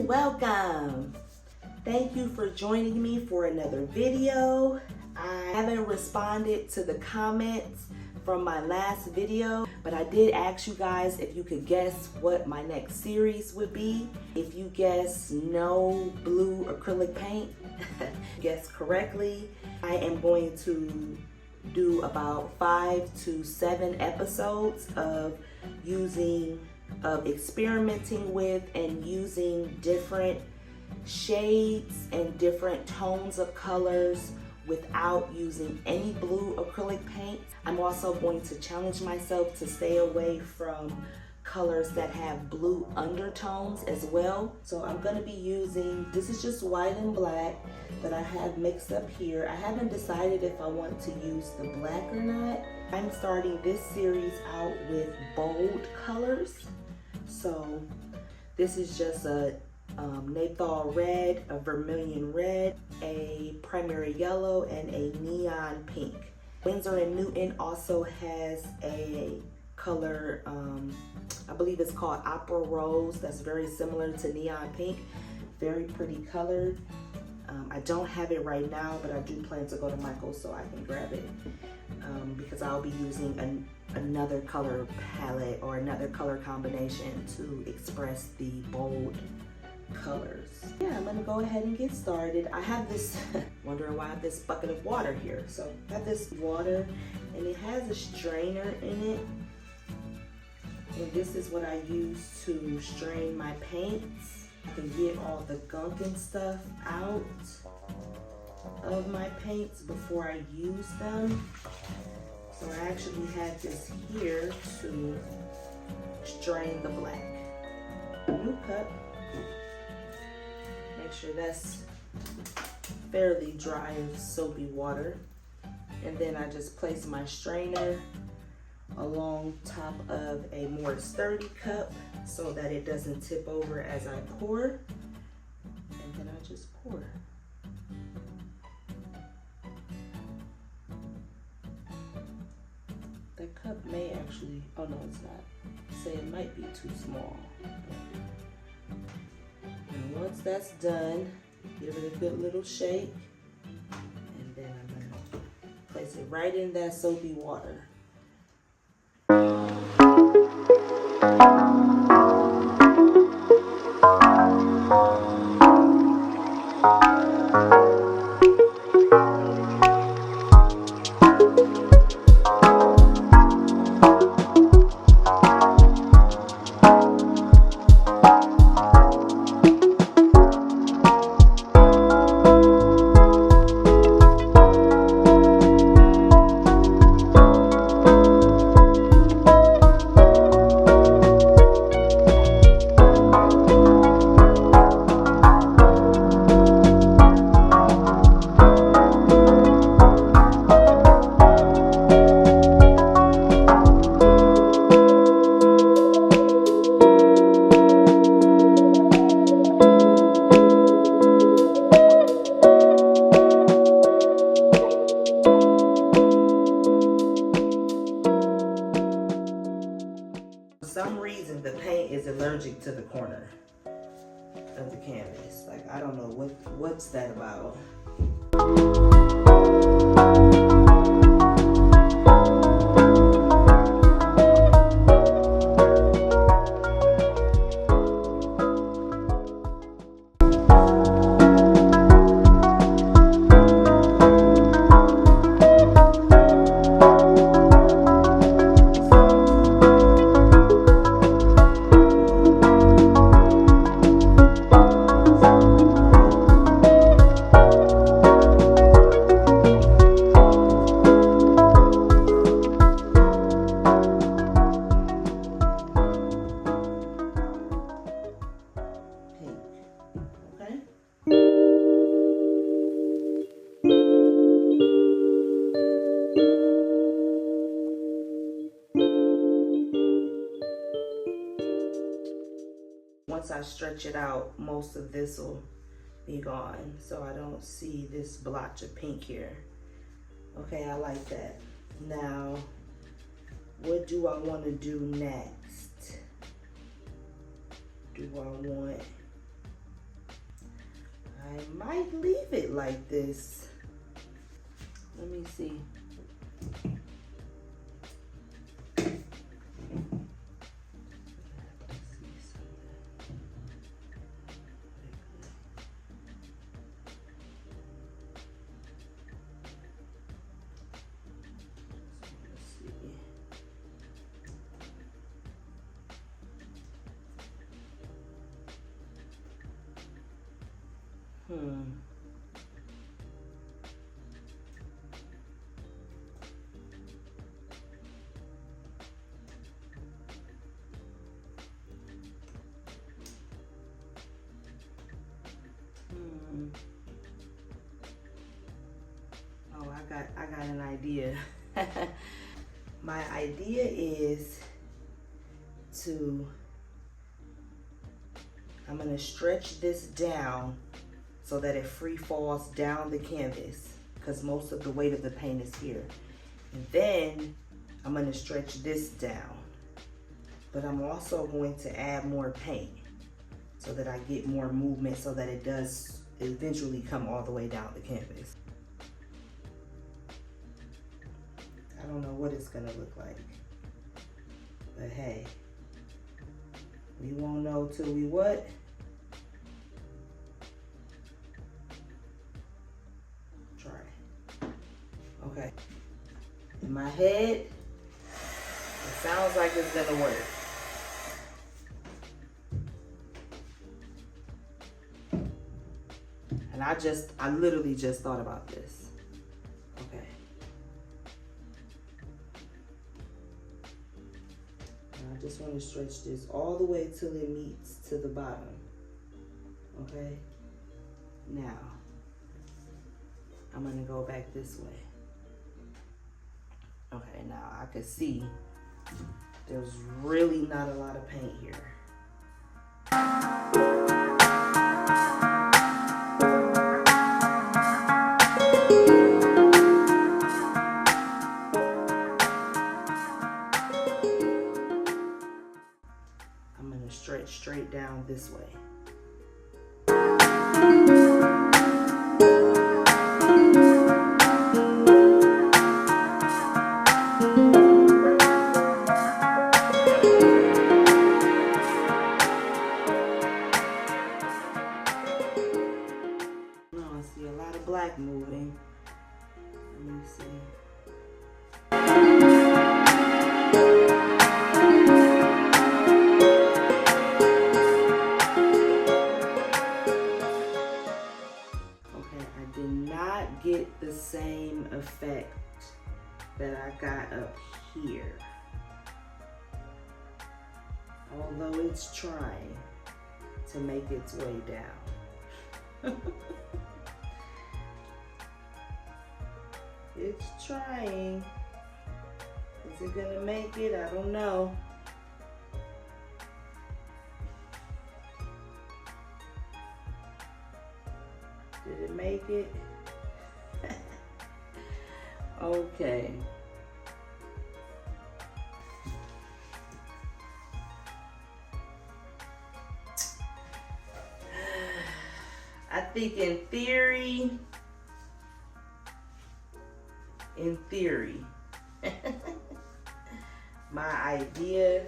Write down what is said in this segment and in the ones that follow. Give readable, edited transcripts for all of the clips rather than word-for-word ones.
welcome. Thank you for joining me for another video. I haven't responded to the comments from my last video, but I did ask you guys if you could guess what my next series would be. If you guess no blue acrylic paint, guess correctly. I am going to do about 5 to 7 episodes of experimenting with and using different shades and different tones of colors without using any blue acrylic paint. I'm also going to challenge myself to stay away from colors that have blue undertones as well. So I'm going to be using, this is just white and black that I have mixed up here. I haven't decided if I want to use the black or not. I'm starting this series out with bold colors. So this is just a napthol red, a vermilion red, a primary yellow, and a neon pink. Winsor Newton also has a color, I believe it's called Opera Rose, that's very similar to neon pink. Very pretty color. I don't have it right now, but I do plan to go to Michael's so I can grab it because I'll be using another color palette or another color combination to express the bold colors. Yeah, I'm gonna go ahead and get started. I have this, wondering why I have this bucket of water here. So I have this water and it has a strainer in it. And this is what I use to strain my paints. I can get all the gunk and stuff out of my paints before I use them. So I actually have this here to strain the black. New cup. Make sure that's fairly dry of soapy water. And then I just place my strainer along top of a more sturdy cup so that it doesn't tip over as I pour. And then I just pour. The cup may actually, oh no, it's not. Say it might be too small. And once that's done, give it a good little shake. And then I'm gonna place it right in that soapy water. For some reason the paint is allergic to the corner of the canvas. Like, I don't know what's that about. Once I stretch it out, most of this will be gone. So I don't see this blotch of pink here. Okay, I like that. Now, what do I want to do next? Do I want I might leave it like this. Let me see. Oh, I got an idea. My idea is I'm gonna stretch this down so that it free falls down the canvas, because most of the weight of the paint is here. And then I'm gonna stretch this down, but I'm also going to add more paint so that I get more movement, so that it does eventually come all the way down the canvas. I don't know what it's gonna look like, but hey, we won't know till we what? Try. Okay. In my head, it sounds like it's gonna work. And I literally just thought about this. Okay. And I just want to stretch this all the way till it meets to the bottom. Okay. Now, I'm gonna go back this way. Okay, now I can see there's really not a lot of paint here. I'm gonna stretch straight down this way. Moving. Let me see. Okay, I did not get the same effect that I got up here. Although it's trying to make its way down. It's trying. Is it gonna make it? I don't know. Did it make it? Okay. I think in theory, my idea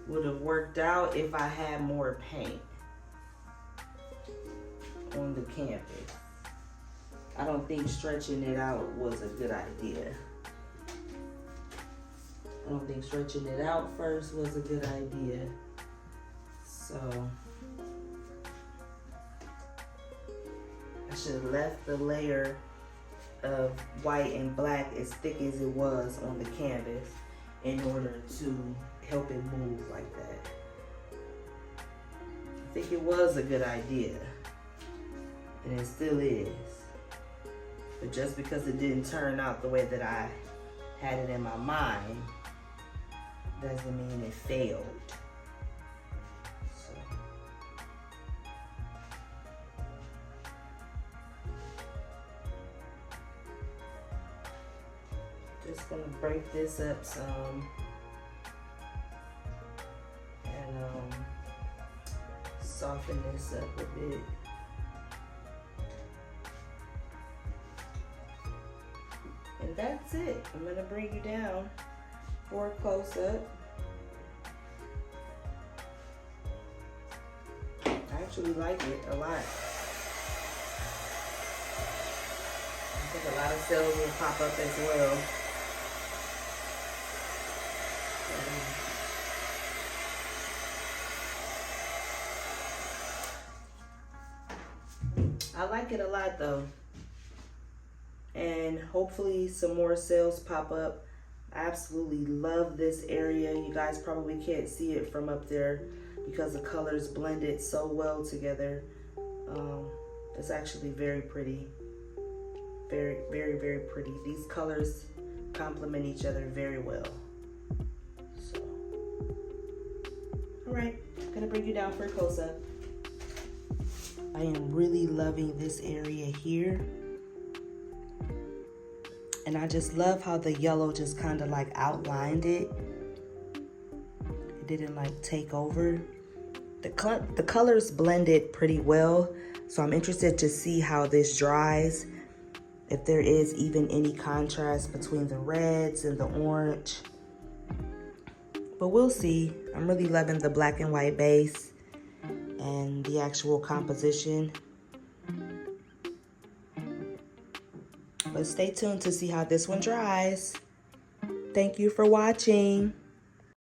would have worked out if I had more paint on the canvas. I don't think stretching it out was a good idea. I don't think stretching it out first was a good idea. So I should have left the layer of white and black as thick as it was on the canvas in order to help it move like that. I think it was a good idea, and it still is. But just because it didn't turn out the way that I had it in my mind doesn't mean it failed. Just gonna break this up some and soften this up a bit. And that's it. I'm gonna bring you down for a close-up. I actually like it a lot. I think a lot of cells will pop up as well. I like it a lot though. And hopefully some more cells pop up. I absolutely love this area. You guys probably can't see it from up there because the colors blended so well together. It's actually very pretty. Very, very, very pretty. These colors complement each other very well. So, all right, I'm gonna bring you down for a close-up. I am really loving this area here. And I just love how the yellow just kind of like outlined it. It didn't like take over. The colors blended pretty well. So I'm interested to see how this dries. If there is even any contrast between the reds and the orange. But we'll see. I'm really loving the black and white base and the actual composition. But stay tuned to see how this one dries. Thank you for watching.